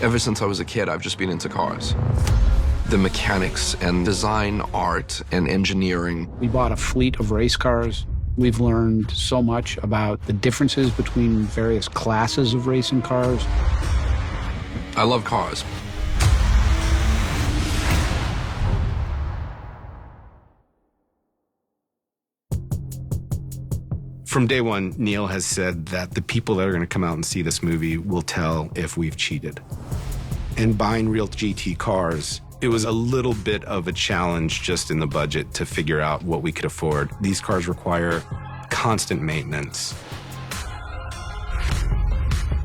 Ever since I was a kid, I've just been into cars. The mechanics and design, art, and engineering. We bought a fleet of race cars. We've learned so much about the differences between various classes of racing cars. I love cars. From day one, Neil has said that the people that are going to come out and see this movie will tell if we've cheated. And buying real GT cars, it was a little bit of a challenge just in the budget to figure out what we could afford. These cars require constant maintenance.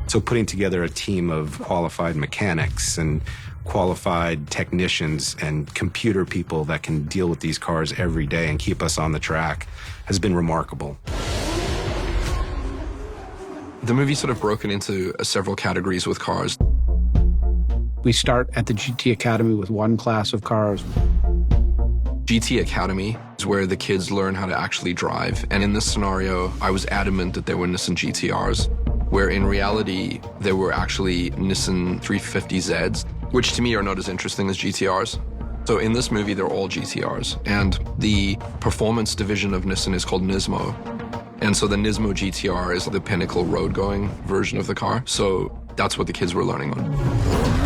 So putting together a team of qualified mechanics and qualified technicians and computer people that can deal with these cars every day and keep us on the track has been remarkable. The movie's sort of broken into several categories with cars. We start at the GT Academy with one class of cars. GT Academy is where the kids learn how to actually drive. And in this scenario, I was adamant that they were Nissan GTRs, where in reality, they were actually Nissan 350Zs, which to me are not as interesting as GTRs. So in this movie, they're all GTRs. And the performance division of Nissan is called Nismo. And so the Nismo GTR is the pinnacle road-going version of the car. So that's what the kids were learning on.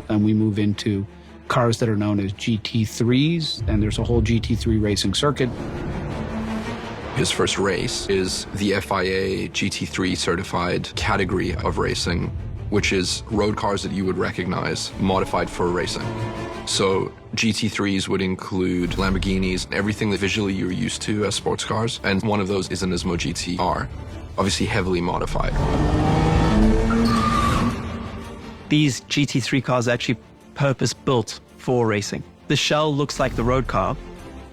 And we move into cars that are known as GT3s, and there's a whole GT3 racing circuit. His first race is the FIA GT3 certified category of racing, which is road cars that you would recognize modified for racing. So GT3s would include Lamborghinis, everything that visually you're used to as sports cars, and one of those is a Nismo GTR, obviously heavily modified. These GT3 cars are actually purpose-built for racing. The shell looks like the road car,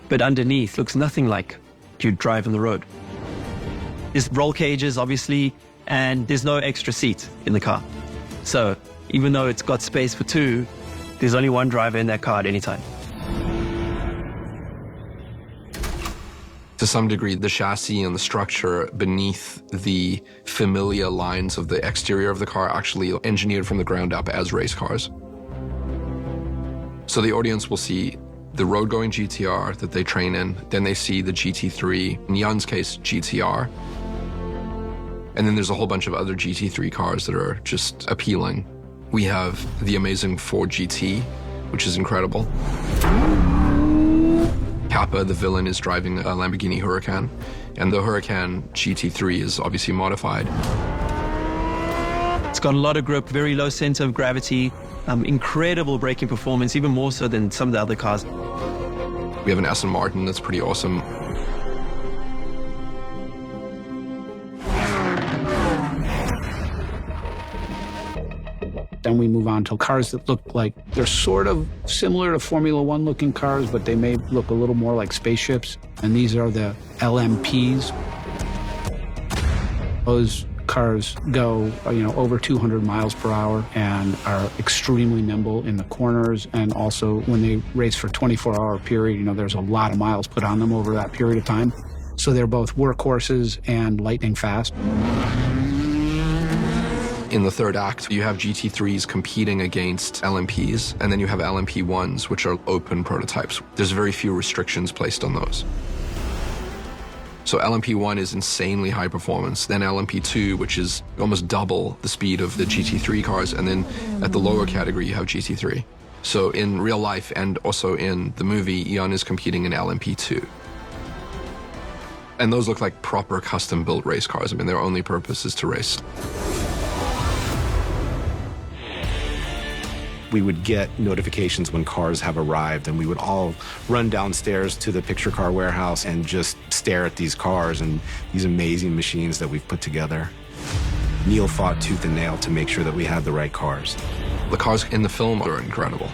but underneath looks nothing like you'd drive on the road. There's roll cages, obviously, and there's no extra seat in the car. So even though it's got space for two, there's only one driver in that car at any time. To some degree, the chassis and the structure beneath the familiar lines of the exterior of the car are actually engineered from the ground up as race cars. So the audience will see the road-going GTR that they train in, then they see the GT3, in Jan's case, GTR. And then there's a whole bunch of other GT3 cars that are just appealing. We have the amazing Ford GT, which is incredible. Kappa, the villain, is driving a Lamborghini Huracan, and the Huracan GT3 is obviously modified. It's got a lot of grip, very low center of gravity, incredible braking performance, even more so than some of the other cars. We have an Aston Martin that's pretty awesome. Then we move on to cars that look like they're sort of similar to Formula One looking cars, but they may look a little more like spaceships. And these are the LMPs. Those cars go, over 200 miles per hour and are extremely nimble in the corners. And also when they race for a 24-hour period, there's a lot of miles put on them over that period of time. So they're both workhorses and lightning fast. In the third act, you have GT3s competing against LMPs, and then you have LMP1s, which are open prototypes. There's very few restrictions placed on those. So LMP1 is insanely high performance, then LMP2, which is almost double the speed of the GT3 cars, and then at the lower category, you have GT3. So in real life and also in the movie, Jan is competing in LMP2. And those look like proper custom-built race cars. I mean, their only purpose is to race. We would get notifications when cars have arrived, and we would all run downstairs to the picture car warehouse and just stare at these cars and these amazing machines that we've put together. Neil fought tooth and nail to make sure that we had the right cars. The cars in the film are incredible.